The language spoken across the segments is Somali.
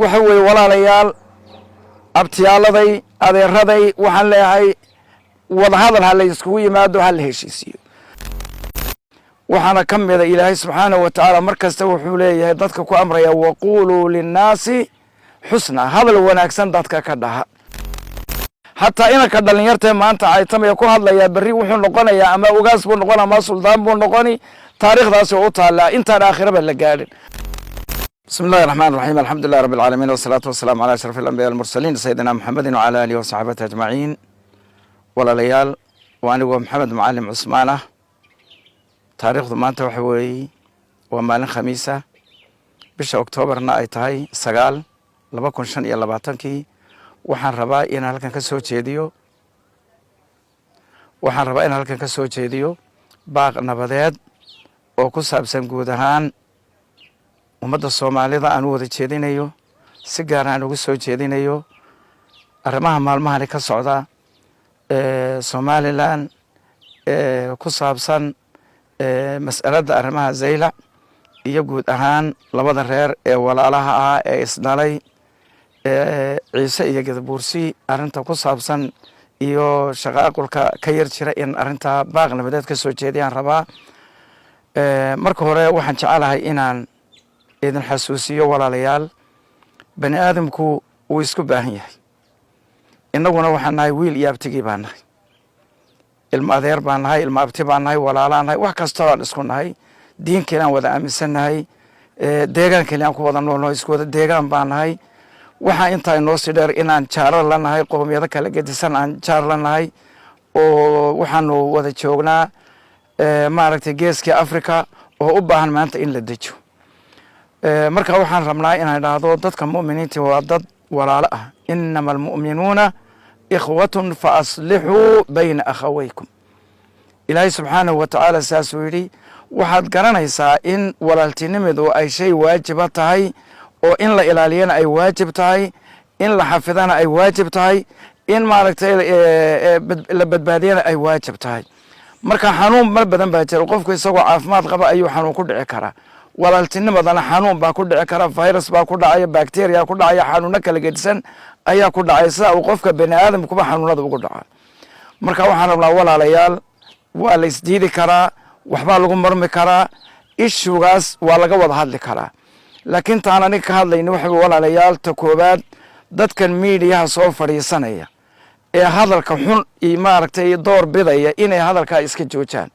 وحوي ولا ليال أبتيالذي أذيرذي وحن هاي وهذا هلا يسكوي ما دو هلا هالشيء وحنا كم إذا إلهي سبحانه وتعالى مركز توحوا ليه ضدك كأمر وقولوا للناس حسنا هذا اللي هو ناكسن ضدك كدها حتى إنك كدلني يرتم ما أنت عايتم يكون هذا يا بري وحنا نقنا يا أما أوجاس بنقنا ما سلطان بنقني تاريخ ذا سوتها لا أنت الآخرة بالجارين. بسم الله الرحمن الرحيم الحمد لله رب العالمين والصلاة والسلام على أشرف الأنبياء المرسلين سيدنا محمد وعلى آله وصحبه أجمعين. ولا ليال وأنا ومحمد معلم عثمانة تاريخ ضمانته وحوي ومالين خميسة بش أكتوبر نايتهاي سجال لبكون شن يلا بعتنكي وحن ربا إن هلكن كسو تشيديو باق نبضات وكسب سنجودهان ومدة الصومالية أنا وذي تشيدينيو سجارة أنا وكسو تشيدينيو أرماها مالمها لك الصعدة سوماليلان كسب سن مسألة أرمها زيلة يجود أهان لبض الرير ولا لها إسنالي عيسى يجد بورسي أرنتا كسب سن iyo shaqaaqulka ka yar jira in arinta baaqna badeed ka soo jeediyaan rabaa marka hore waxaan jecelahay inaan idin xasuusiyo walaalayaal bani aadamku uu isku baahan yahay innaguna waxaan nahay wiil iyo abtigii baan nahay ilma adeer baan nahay ilma abti baan nahay walaalaan nahay wax kasta oo isku nahay diinkeena wada aaminsannahay deegaankeena ku wada noolnahay isku wada deegaan baan nahay waxa inta inoo sii dheer inaan jaarar lanahay qowmiyada kala gedisan aan jaar lanahay oo waxaanu wada joognaa maaragtay geeska Afrika oo u baahan maanta in la dejiyo marka waxaan rabnaa inaan idhaahdo dadka mu'miniinta waa dad walaalo ah innamal mu'minuuna ikhwatun fa aslihuu bayna akhawaykum ilaahay subxaanahu wa tacaala saasuu yidhi waxaad garanaysaa in walaaltinimadu ay shay waajiba tahay oo in la ilaaliyana ay waajib tahay in la xafidana ay waajib tahay in maaragtay la badbaadiyana ay waajib tahay marka xanuun mar badan baa jira qofku isagoo caafimaad qaba ayuu xanuun ku dhici karaa walaaltinimadana xanuun baa ku dhici kara virus baa ku dhacaya bacteria ku dhacaya xanuuno kala gedisan ayaa ku dhacay sida uu qofka bani aadamkuba xanuunada ugu dhaca marka waxaan rabnaa walaalayaal waa la isdiidi karaa waxbaa lagu marmi karaa ishugaas waa laga wada hadli karaa laakiin taan aniga ka hadlayna waxa walaalayaal ta koobaad dadkan meediyaha soo fadhiisanaya ee hadalka xun iyo maaragtay door bidaya inay hadalka iska joojaan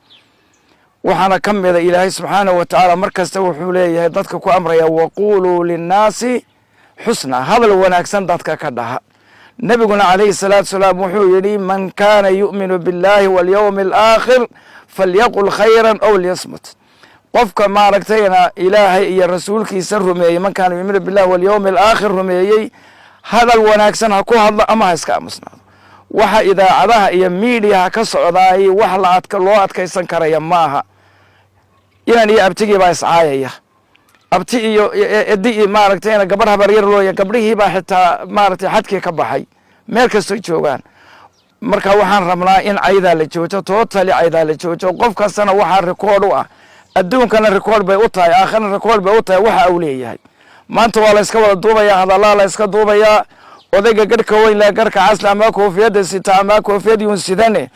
waxaana ka mid ah ilaahay subxaanahu wa tacaala markasta wuxuu leeyahay dadka ku amraya waquluu linnaasi xusna hadal wanaagsan dadka ka dhaha nabiguna calayhi salaatu wasalaam wuxuu yidhi man kaana yu'minu billaahi walyawmi alaakhir falyaqul khayran aw liyasmut qofka maaragtayna ilaahay iyo rasuulkiisa rumeeyay man kaana yu'minu billahi wal yawmil aakhir rumeeyay hadal wanaagsan ha ku hadlo ama ha iska aamusnaado waxa idaacadaha iyo meediyaha ka socdaay wax la loo adkaysan karaya maaha inaan iyo abtigii baa iscaayaya abti iyo edi maaragtayna gabadh habaryar looya gabdhihii baa xitaa maaragtay xadkii ka baxay meel kastoo joogaan marka waxaan rabnaa in caydaa la joojo tootali caydaa la joojo qof kastana waxaa rikoodh u ah adduunkana rikoodh bay u tahay aakhirna rikoodh bay u tahay waxa uu leeyahay maanta waa la iska wada duubayaa hadallaa la iska duubayaa odayga garhka weyn leh garhka casla ama koofiyadda sita ama koofiyad yuun sidane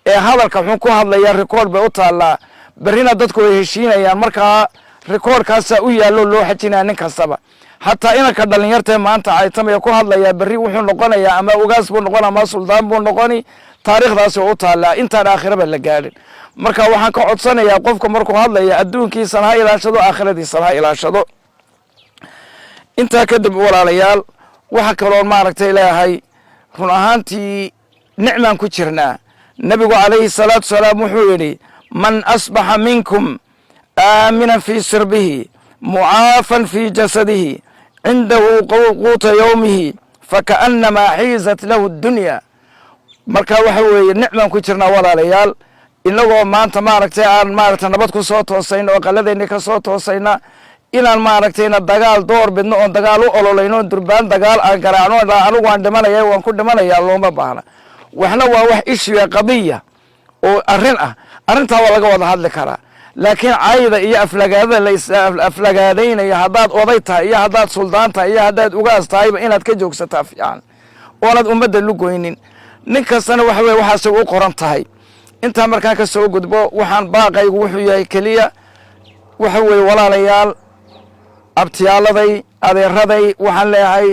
ee hadalka xun ku hadlaya rikoodh bay u taallaa berrina dadku way heshiinayaan markaa rikoodhkaasaa u yaallo loo xajinaya nin kastaba xataa inanka dhallinyartee maanta caytamaya ku hadlayaa berri wuxuu noqonayaa ama ugaas buu noqon ama suldaan buu noqoni taariikhdaasi oo u taallaa intaan aakhiraba la gaadhin marka waxaan ka codsanayaa qofka markuu hadlaya adduunkiisana ha ilaashado aakhiradiisana ha ilaashado intaa kadib walaalayaal waxa kaloo maaragtay leeyahay run ahaantii nicmaan ku jirnaa nabigu calayhi salaatu wasalaam wuxuu yidhi man asbaxa minkum aaminan fii sirbihi mucaafan fii jasadihi cindahu quuta yowmihi fakaannamaa xiizat lahu dunya marka waxa weeye nicmaan ku jirnaa walaalayaal inagoo maanta maaragtay aan maaragtay nabad ku soo toosayna oo qaladeenni ka soo toosayna inaan maaragtayna dagaal door bidno oon dagaal u ololayno durbaan dagaal aan garaacno anigu waan dhimanaya waan ku dhimanayaa looma baahna waxna waa wax ishiya qadiya oo arrin ah arrintaa waa laga wada hadli karaa laakiin caayda iyo aflagaadada la aflagaadaynaya haddaad oday tahay iyo haddaad suldaan tahay iyo haddaad ugaas tahayba inaad ka joogsataa fiican oonad ummadda lugoynin nin kastana waxa weye waxaasay u qoran tahay intaa markaan ka soo gudbo waxaan baaqaygu wuxuu yahay keliya waxa weeye walaalayaal abtiyaaladay adeeraday waxaan leeyahay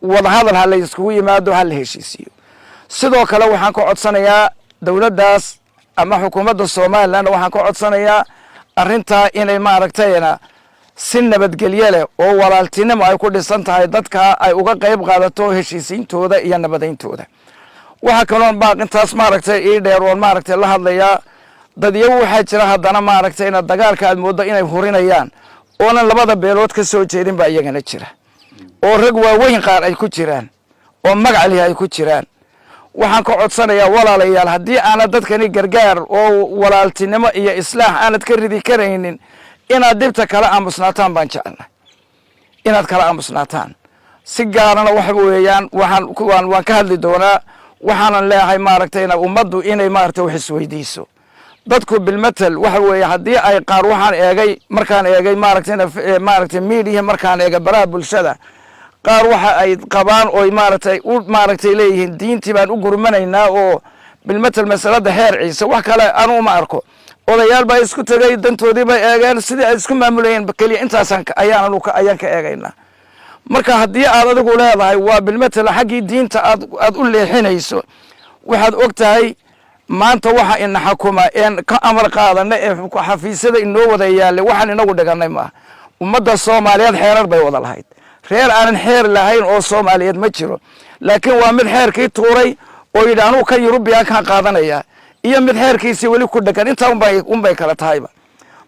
wadahadal ha la iskugu yimaado ha la heshiisiiyo sidoo kale waxaan ka codsanayaa dowladdaas ama xukuumadda somalilan waxaan ka codsanayaa arrintaa inay maaragtayna si nabadgelye leh oo walaaltinimo ay ku dhisan tahay dadka ay uga qayb qaadato heshiisiintooda iyo nabadayntooda waxaa kaloon baaq intaas maaragtay ii dheer oon maaragtay la hadlayaa dad iyagu waxaa jira haddana maaragtayna dagaalka aad mooddo inay hurinayaan oonan labada beelood ka soo jeedin baa iyagana jira oo rag waaweyn qaar ay ku jiraan oo magac leh ay ku jiraan waxaan ka codsanayaa walaalayaal haddii aanad dadkani gargaar oo walaaltinimo iyo islaax aanad ka ridi karaynin inaad dhibta kala aamusnaataan baan jecelnahay inaad kala aamusnaataan si gaarana waxa weeyaan waan ka hadli doonaa waxaanan leeyahay maaragtayna ummaddu inay maaragtay wax isweydiiso dadku bilmatal waxa weeye haddii ay qaar waxaan eegay markaan eegay maaragtay miidiya markaan eegay baraha bulshada qaar waxa ay qabaan oo maaragtay leeyihiin diintii baan u gurmanaynaa oo bilmatal masalada heer ciise wax kale anu uma arko odayaal baa isku tegay dantoodii bay eegeen sidii ay isku maamulayeen keliya intaasaan ayaan ka eegaynaa marka haddii aad adigu leedahay waa bilmatal xaggii diinta aad u leexinayso waxaad og tahay maanta waxa ina xukuma een ka amar qaadana ee xafiisyada inoo wada yaallay waxaan inagu dhiganay maaha ummadda soomaaliyeed xeerar bay wada lahayd reer aanan xeer lahayn oo soomaaliyeed ma jiro laakiin waa mid xeerkii tuuray oo yidhi anugu ka yurubiyaan kaan qaadanaya iyo mid xeerkiisii weli ku dhegan intaa unbay kala tahayba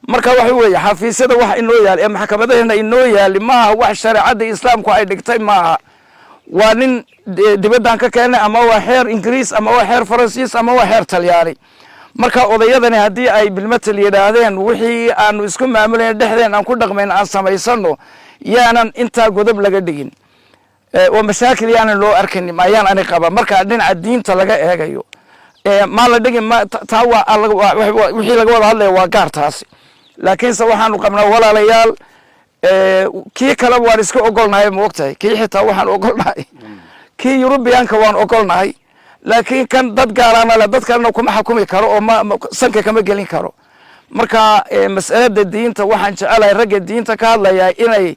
marka waxa weeye xafiisyada wax inoo yaal ee maxkamadaheena inoo yaali maaha wax shareecadda islaamku ay dhigtay maaha waa nin dibaddan ka keenay ama waa xeer ingiriis ama waa xeer faransiis ama waa xeer talyaani marka odayadani haddii ay bilmatal yidhaahdeen wixii aanu isku maamulayn dhexdeen aan ku dhaqmayn aan samaysano yaanan intaa godob laga dhigin oo mashaakil yaanan loo arkin ayaan ani qaba marka dhinaca diinta laga eegayo maa la dhigin taa wixii laga wada hadlaya waa gaar taasi laakiinse waxaanu qabnaa walaalayaal kii kale waan iska ogolnahay ma ogtahay kii xitaa waxaan ogolnahay kii yurubiyaanka waan ogolnahay laakiin kan dad gaalaana le dad kalena kuma xukumi karo oo sanka kama gelin karo marka mas'alada diinta waxaan jecelahay ragga diinta ka hadlayaa inay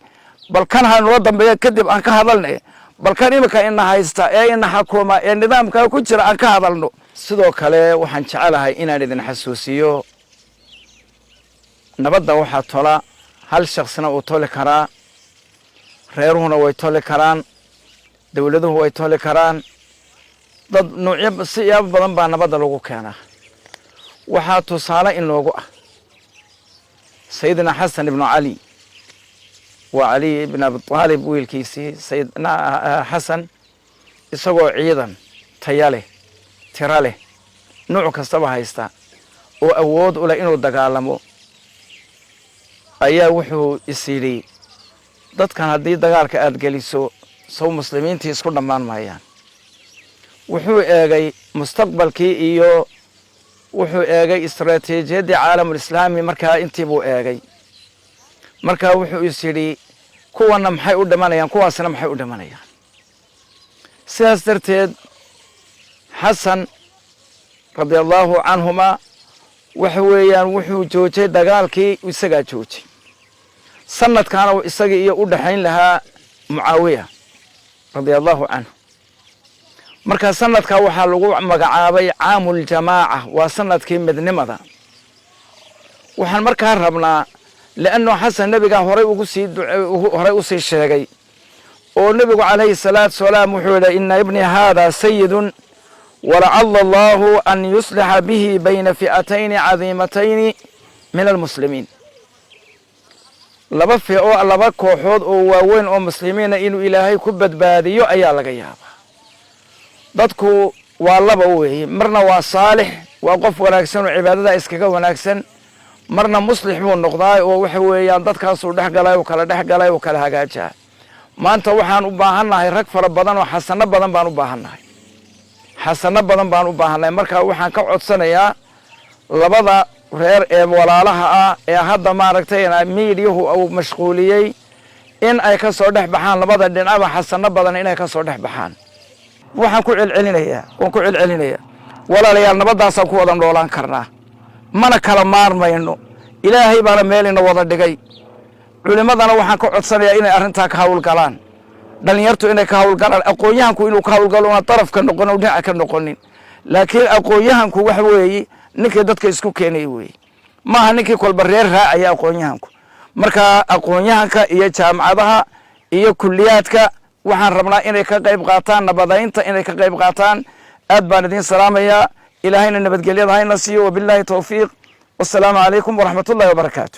balkan ha noo dambeeya kadib aan ka hadalnay balkan imika ina haysta ee ina xukuma ee nidaamka ku jira aan ka hadalno sidoo kale waxaan jecelahay inaan idin xasuusiyo nabadda waxaa tola hal shakhsina uu toli karaa reeruhuna way toli karaan dawladuhu way toli karaan dad noocyo siyaabo badan baa nabadda lagu keenaa waxaa tusaale inoogu ah sayidina xasan ibnu cali waa cali ibn abi aalib wiilkiisii sayidina xasan isagoo ciidan taya leh tira leh nuuc kastaba haysta oo awood u leh inuu dagaalamo ayaa wuxuu is yidhi dadkan haddii dagaalka aad geliso sow muslimiintii isku dhammaan maayaan wuxuu eegay mustaqbalkii iyo wuxuu eegay istaraatiijiyaddii caalamulislaami markaa intii buu eegay markaa wuxuu is yidhi kuwanna maxay u dhimanayaan kuwaasna maxay u dhimanayaan sidaas darteed xasan radia allaahu canhuma waxa weeyaan wuxuu joojay dagaalkii isagaa joojay sanadkaana isagii iyo u dhaxayn lahaa mucaawiya radia allaahu canhu markaa sanadkaa waxaa lagu magacaabay caamuljamaaca waa sanadkii midnimada waxaan markaa rabnaa lianno xasan nebigaa horey usii sheegay oo nebigu calayhi salaatu wasalaam wuxuu yidhi ina ibni haada sayidun walacala allahu an yuslixa bihi bayna fi'atayni cadiimatayni min almuslimiin laba kooxood oo waaweyn oo muslimiina inuu ilaahay ku badbaadiyo ayaa laga yaabaa dadku waa laba weeye marna waa saalix waa qof wanaagsan oo cibaadada iskaga wanaagsan marna muslix buu noqdaa oo waxa weeyaan dadkaasuu dhex galay oo kala dhex galay oo kala hagaajaa maanta waxaan u baahannahay rag fara badan oo xasano badan baan u baahannahay markaa waxaan ka codsanayaa labada reer ee walaalaha ah ee hadda maaragtay miidiyuhu uu mashquuliyey in ay ka soo dhex baxaan labada dhinacba xasano badan inay ka soo dhex baxaan waxaan ku celcelinayaa walaalayaal nabadaasaan ku wada noolaan karnaa mana kala maarmayno ilaahay baana meel ina wada dhigay culimadana waxaan ka codsanayaa inay arrintaa ka hawlgalaan dhalinyartu inay ka hawlgalaan aqoonyahanku inuu ka hawlgalo una darafka noqon oo dhinaca ka noqonin laakiin aqoonyahanku wax weeye ninkii dadka isku keenay weeye maaha ninkii kolba reer raacaya aqoonyahanku marka aqoonyahanka iyo jaamacadaha iyo kulliyaadka waxaan rabnaa inay ka qayb qaataan nabadaynta inay ka qayb qaataan aad baan idin salaamayaa ilaahayna nabadgelyada hayna siiyo wabillahi tawfiiq wassalaamu calaykum waraxmatullahi wabarakaatu